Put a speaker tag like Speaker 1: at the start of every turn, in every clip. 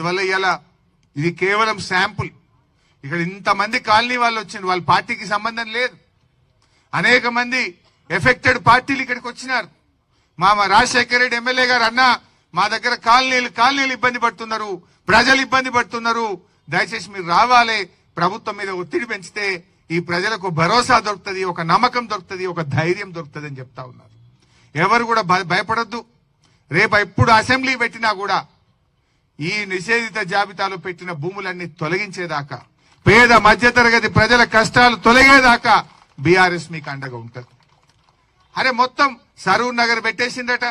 Speaker 1: అందువల్ల ఇవాళ ఇది కేవలం శాంపుల్. ఇక్కడ ఇంతమంది కాలనీ వాళ్ళు వచ్చిండ్రు, వాళ్ళ పార్టీకి సంబంధం లేదు. అనేక మంది ఎఫెక్టెడ్ పార్టీలు ఇక్కడికి వచ్చినారు. మా రాజశేఖర రెడ్డి ఎమ్మెల్యే గారు అన్న మా దగ్గర కాలనీలు ఇబ్బంది పడుతున్నారు, ప్రజలు ఇబ్బంది పడుతున్నారు, దయచేసి మీరు రావాలి, ప్రభుత్వం మీద ఒత్తిడి పెంచితే ఈ ప్రజలకు భరోసా దొరుకుతుంది, ఒక నమ్మకం దొరుకుతుంది, ఒక ధైర్యం దొరుకుతుంది అని చెప్తా ఉన్నారు. ఎవరు కూడా భయపడొద్దు. రేపు ఎప్పుడు అసెంబ్లీ పెట్టినా కూడా ఈ నిషేధిత జాబితాలో పెట్టిన భూములన్నీ తొలగించేదాకా, పేద మధ్యతరగతి ప్రజల కష్టాలు తొలగేదాకా బీఆర్ఎస్ మీకు అండగా ఉంటుంది. అరే మొత్తం సరూర్ నగర్ పెట్టేసిందట,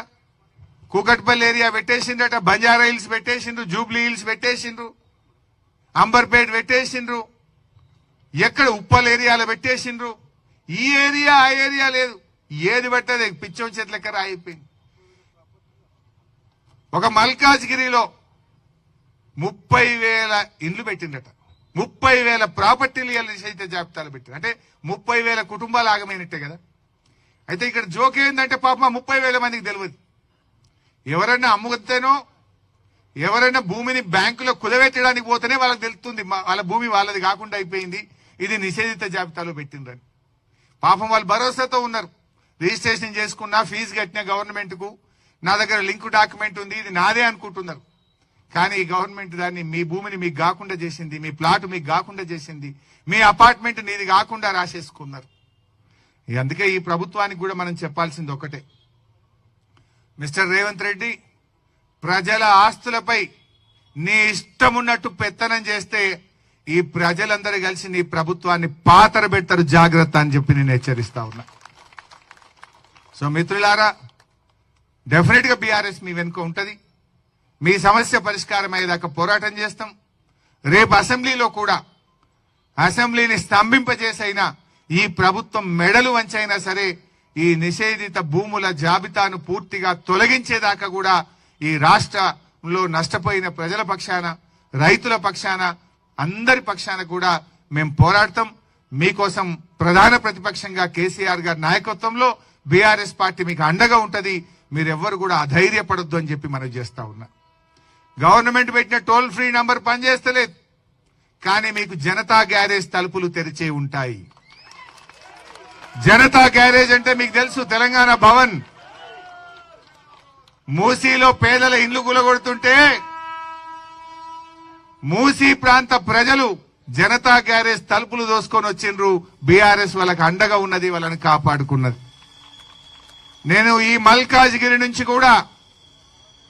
Speaker 1: కూకట్పల్లి ఏరియా పెట్టేసిందట, బంజారా హిల్స్ పెట్టేసిండ్రు, జూబ్లీ హిల్స్ పెట్టేసిండ్రు, అంబర్పేట్ పెట్టేసిండ్రు, ఎక్కడ ఉప్పల్ ఏరియాలో పెట్టేసిండ్రు. ఈ ఏరియా ఆ ఏరియా లేదు, ఏది పట్టదే పిచ్చం చెట్ల ఎక్కడ అయిపోయింది. ఒక మల్కాజ్గిరిలో 30,000 ఇండ్లు పెట్టిండట, 30,000 ప్రాపర్టీలు నిషేధిత జాబితాలు పెట్టింది. అంటే 30,000 కుటుంబాలు ఆగమైనట్టే కదా. అయితే ఇక్కడ జోక్ ఏంటంటే పాప 30,000 మందికి తెలియదు. ఎవరైనా అమ్ముతేనో ఎవరైనా భూమిని బ్యాంకులో కుదవెట్టడానికి పోతేనే వాళ్ళకి తెలుస్తుంది వాళ్ళ భూమి వాళ్ళది కాకుండా అయిపోయింది, ఇది నిషేధిత జాబితాలో పెట్టిండ్రని. పాపం వాళ్ళు భరోసాతో ఉన్నారు. రిజిస్ట్రేషన్ చేసుకున్నా, ఫీజు కట్టినా గవర్నమెంట్ కు, నా దగ్గర లింక్ డాక్యుమెంట్ ఉంది, ఇది నాదే అనుకుంటున్నారు. కానీ ఈ గవర్నమెంట్ దాన్ని మీ భూమిని మీకు కాకుండా చేసింది, మీ ప్లాట్ మీకు కాకుండా చేసింది, మీ అపార్ట్మెంట్ నీది కాకుండా రాసేసుకున్నారు. అందుకే ఈ ప్రభుత్వానికి కూడా మనం చెప్పాల్సింది ఒకటే, మిస్టర్ రేవంత్ రెడ్డి, ప్రజల ఆస్తులపై నీ ఇష్టమున్నట్టు పెత్తనం చేస్తే ఈ ప్రజలందరూ కలిసి నీ ప్రభుత్వాన్ని పాతర పెడతారు, జాగ్రత్త అని చెప్పి నేను హెచ్చరిస్తా ఉన్నా. సో మిత్రులారా, డెఫినెట్ గా బీఆర్ఎస్ మీ వెనుక ఉంటది. మీ సమస్య పరిష్కారం అయ్యేదాకా పోరాటం చేస్తాం. రేపు అసెంబ్లీలో కూడా అసెంబ్లీని స్తంభింపజేసైనా, ఈ ప్రభుత్వం మెడలు వంచైనా సరే ఈ నిషేధిత భూముల జాబితాను పూర్తిగా తొలగించేదాకా కూడా ఈ రాష్ట్రంలో నష్టపోయిన ప్రజల పక్షాన, రైతుల పక్షాన, అందరి పక్షాన కూడా మేము పోరాడతాం. మీకోసం ప్రధాన ప్రతిపక్షంగా కేసీఆర్ గారి నాయకత్వంలో బీఆర్ఎస్ పార్టీ మీకు అండగా ఉంటది. మీరెవ్వరు కూడా అధైర్యపడొద్దు అని చెప్పి మనం చేస్తా ఉన్నా. గవర్నమెంట్ పెట్టిన టోల్ ఫ్రీ నంబర్ పనిచేస్తలేదు, కానీ మీకు జనతా గ్యారేజ్ తలుపులు తెరిచే ఉంటాయి. జనతా గ్యారేజ్ అంటే మీకు తెలుసు, తెలంగాణ భవన్ మూసీలో పేదల ఇండ్లు గులగొడుతుంటే మూసీ ప్రాంత ప్రజలు జనతా గ్యారేజ్ తలుపులు దోసుకొని వచ్చిండ్రు. బీఆర్ఎస్ వాళ్ళకి అండగా ఉన్నది, వాళ్ళని కాపాడుకున్నది. నేను ఈ మల్కాజ్గిరి నుంచి కూడా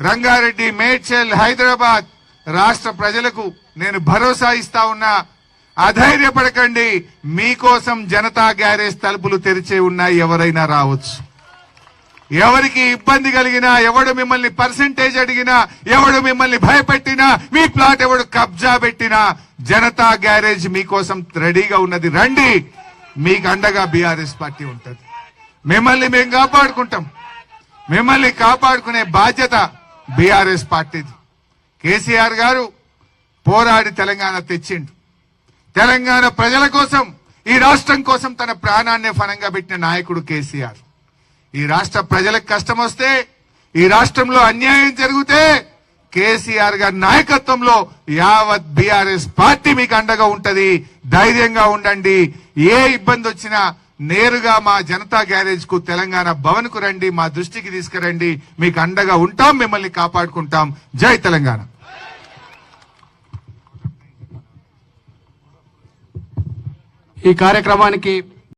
Speaker 1: రంగారెడ్డి, మేడ్చల్, హైదరాబాద్ రాష్ట్ర ప్రజలకు నేను భరోసా ఇస్తా ఉన్నా, అధైర్యపడకండి, మీకోసం జనతా గ్యారేజ్ తలుపులు తెరిచే ఉన్నాయి. ఎవరైనా రావచ్చు. ఎవరికి ఇబ్బంది కలిగినా, ఎవడు మిమ్మల్ని పర్సెంటేజ్ అడిగినా, ఎవడు మిమ్మల్ని భయపెట్టినా, మీ ప్లాట్ ఎవడు కబ్జా పెట్టినా జనతా గ్యారేజ్ మీకోసం రెడీగా ఉన్నది. రండి, మీకు అండగా బీఆర్ఎస్ పార్టీ ఉంటుంది. మిమ్మల్ని మేము కాపాడుకుంటాం. మిమ్మల్ని కాపాడుకునే బాధ్యత బీఆర్ఎస్ పార్టీది. కేసీఆర్ గారు పోరాడి తెలంగాణ తెచ్చిండు. తెలంగాణ ప్రజల కోసం, ఈ రాష్ట్రం కోసం తన ప్రాణాన్ని ఫలంగా పెట్టిన నాయకుడు కేసీఆర్. ఈ రాష్ట్ర ప్రజలకు కష్టం వస్తే, ఈ రాష్ట్రంలో అన్యాయం జరిగితే కేసీఆర్ గారి నాయకత్వంలో యావత్ బీఆర్ఎస్ పార్టీ మీకు అండగా ఉంటది. ధైర్యంగా ఉండండి. ఏ ఇబ్బంది వచ్చినా నేరుగా మా జనతా గ్యారేజ్ కు, తెలంగాణ భవన్ కు రండి, మా దృష్టికి తీసుకురండి. మీకు అండగా ఉంటాం, మిమ్మల్ని కాపాడుకుంటాం. జై తెలంగాణ.
Speaker 2: ఈ కార్యక్రమానికి